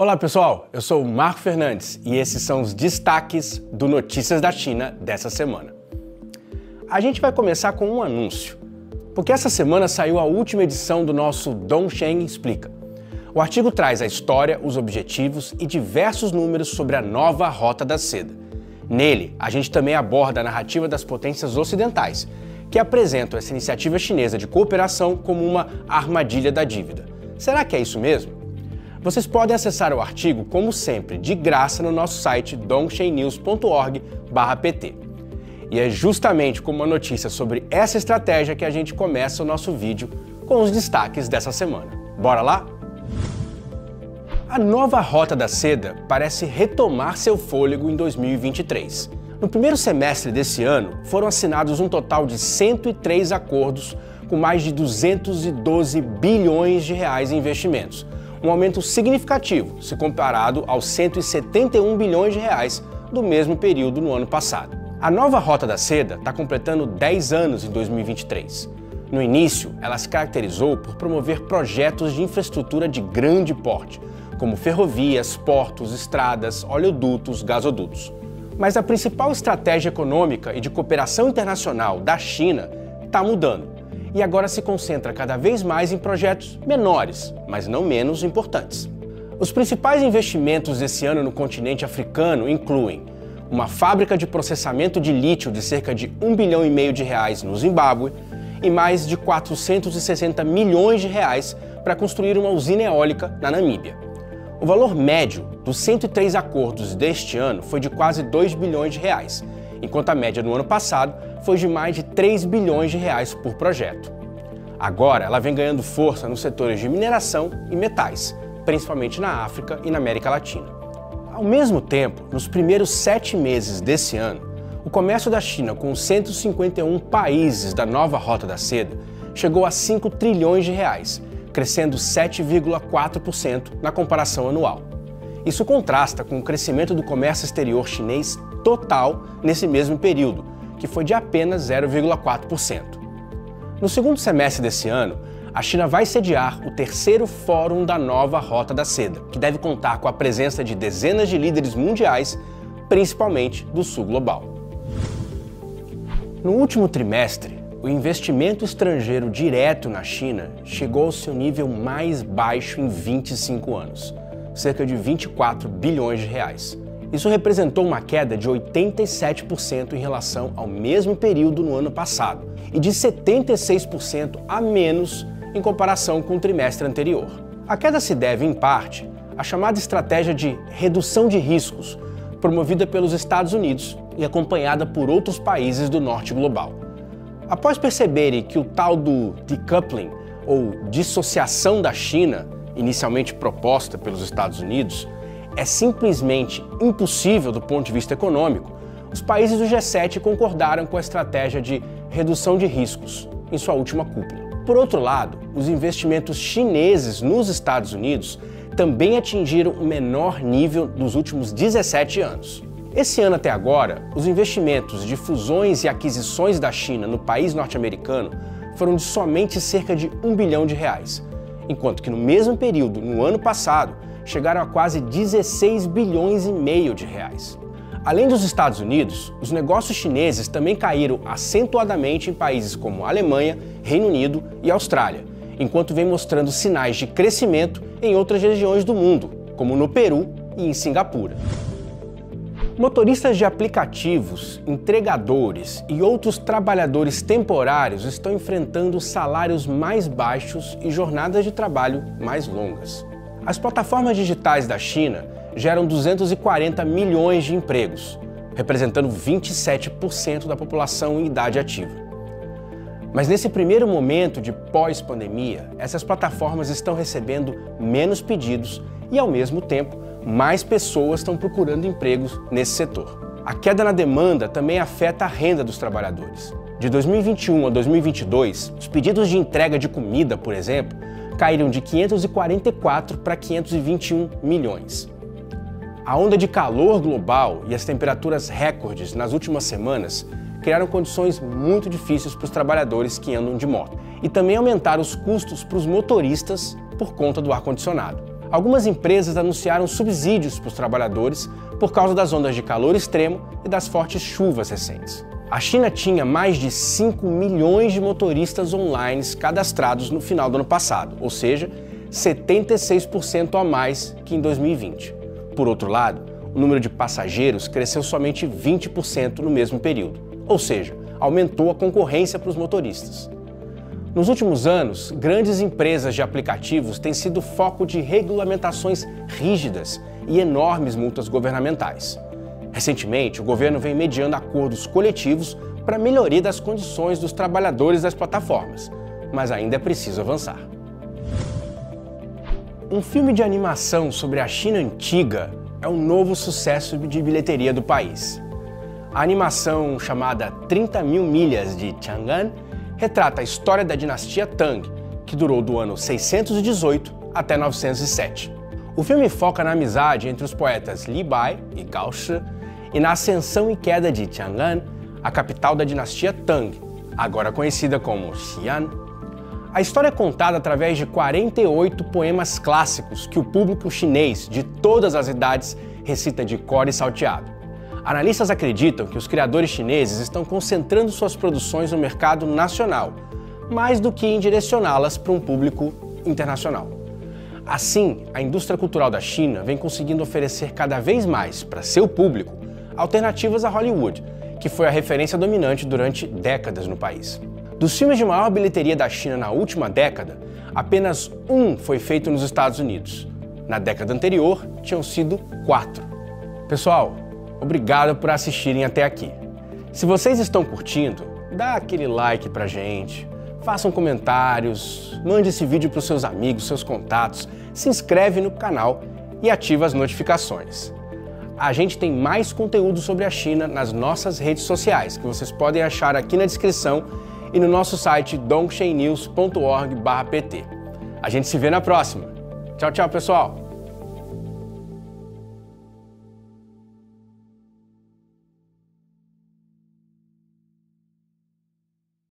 Olá pessoal, eu sou o Marco Fernandes e esses são os destaques do Notícias da China dessa semana. A gente vai começar com um anúncio, porque essa semana saiu a última edição do nosso Dongsheng Explica. O artigo traz a história, os objetivos e diversos números sobre a nova Rota da Seda. Nele, a gente também aborda a narrativa das potências ocidentais, que apresentam essa iniciativa chinesa de cooperação como uma armadilha da dívida. Será que é isso mesmo? Vocês podem acessar o artigo, como sempre, de graça no nosso site dongshengnews.org/pt. E é justamente com uma notícia sobre essa estratégia que a gente começa o nosso vídeo com os destaques dessa semana. Bora lá? A nova Rota da Seda parece retomar seu fôlego em 2023. No primeiro semestre desse ano, foram assinados um total de 103 acordos com mais de 212 bilhões de reais em investimentos, um aumento significativo se comparado aos 171 bilhões de reais do mesmo período no ano passado. A nova Rota da Seda está completando 10 anos em 2023. No início, ela se caracterizou por promover projetos de infraestrutura de grande porte, como ferrovias, portos, estradas, oleodutos, gasodutos. Mas a principal estratégia econômica e de cooperação internacional da China está mudando e agora se concentra cada vez mais em projetos menores, mas não menos importantes. Os principais investimentos desse ano no continente africano incluem uma fábrica de processamento de lítio de cerca de 1,5 bilhão de reais no Zimbábue e mais de 460 milhões de reais para construir uma usina eólica na Namíbia. O valor médio dos 103 acordos deste ano foi de quase 2 bilhões de reais, enquanto a média no ano passado foi de mais de 3 bilhões de reais por projeto. Agora, ela vem ganhando força nos setores de mineração e metais, principalmente na África e na América Latina. Ao mesmo tempo, nos primeiros 7 meses desse ano, o comércio da China com 151 países da nova Rota da Seda chegou a 5 trilhões de reais, crescendo 7,4% na comparação anual. Isso contrasta com o crescimento do comércio exterior chinês total nesse mesmo período, que foi de apenas 0,4%. No segundo semestre desse ano, a China vai sediar o terceiro Fórum da nova Rota da Seda, que deve contar com a presença de dezenas de líderes mundiais, principalmente do sul global. No último trimestre, o investimento estrangeiro direto na China chegou ao seu nível mais baixo em 25 anos, cerca de 24 bilhões de reais. Isso representou uma queda de 87% em relação ao mesmo período no ano passado e de 76% a menos em comparação com o trimestre anterior. A queda se deve, em parte, à chamada estratégia de redução de riscos, promovida pelos Estados Unidos e acompanhada por outros países do norte global. Após perceberem que o tal do decoupling, ou dissociação da China, inicialmente proposta pelos Estados Unidos, é simplesmente impossível do ponto de vista econômico, os países do G7 concordaram com a estratégia de redução de riscos em sua última cúpula. Por outro lado, os investimentos chineses nos Estados Unidos também atingiram o menor nível dos últimos 17 anos. Esse ano até agora, os investimentos de fusões e aquisições da China no país norte-americano foram de somente cerca de 1 bilhão de reais, enquanto que no mesmo período, no ano passado, chegaram a quase 16 bilhões e meio de reais. Além dos Estados Unidos, os negócios chineses também caíram acentuadamente em países como Alemanha, Reino Unido e Austrália, enquanto vem mostrando sinais de crescimento em outras regiões do mundo, como no Peru e em Singapura. Motoristas de aplicativos, entregadores e outros trabalhadores temporários estão enfrentando salários mais baixos e jornadas de trabalho mais longas. As plataformas digitais da China geram 240 milhões de empregos, representando 27% da população em idade ativa. Mas nesse primeiro momento de pós-pandemia, essas plataformas estão recebendo menos pedidos e, ao mesmo tempo, mais pessoas estão procurando empregos nesse setor. A queda na demanda também afeta a renda dos trabalhadores. De 2021 a 2022, os pedidos de entrega de comida, por exemplo, caíram de 544 para 521 milhões. A onda de calor global e as temperaturas recordes nas últimas semanas criaram condições muito difíceis para os trabalhadores que andam de moto e também aumentaram os custos para os motoristas por conta do ar-condicionado. algumas empresas anunciaram subsídios para os trabalhadores por causa das ondas de calor extremo e das fortes chuvas recentes. A China tinha mais de 5 milhões de motoristas online cadastrados no final do ano passado, ou seja, 76% a mais que em 2020. Por outro lado, o número de passageiros cresceu somente 20% no mesmo período, ou seja, aumentou a concorrência para os motoristas. Nos últimos anos, grandes empresas de aplicativos têm sido foco de regulamentações rígidas e enormes multas governamentais. Recentemente, o governo vem mediando acordos coletivos para a melhoria das condições dos trabalhadores das plataformas, mas ainda é preciso avançar. Um filme de animação sobre a China antiga é um novo sucesso de bilheteria do país. A animação chamada 30 Mil Milhas de Chang'an retrata a história da dinastia Tang, que durou do ano 618 até 907. O filme foca na amizade entre os poetas Li Bai e Gao Shi e na ascensão e queda de Chang'an, a capital da dinastia Tang, agora conhecida como Xi'an. A história é contada através de 48 poemas clássicos que o público chinês de todas as idades recita de cor e salteado. Analistas acreditam que os criadores chineses estão concentrando suas produções no mercado nacional, mais do que em direcioná-las para um público internacional. Assim, a indústria cultural da China vem conseguindo oferecer cada vez mais para seu público alternativas a Hollywood, que foi a referência dominante durante décadas no país. Dos filmes de maior bilheteria da China na última década, apenas um foi feito nos Estados Unidos. Na década anterior, tinham sido 4. Pessoal, obrigado por assistirem até aqui. Se vocês estão curtindo, dá aquele like pra gente, façam comentários, mande esse vídeo para os seus amigos, seus contatos, se inscreve no canal e ativa as notificações. A gente tem mais conteúdo sobre a China nas nossas redes sociais, que vocês podem achar aqui na descrição e no nosso site dongshengnews.org/pt. A gente se vê na próxima. Tchau, tchau, pessoal!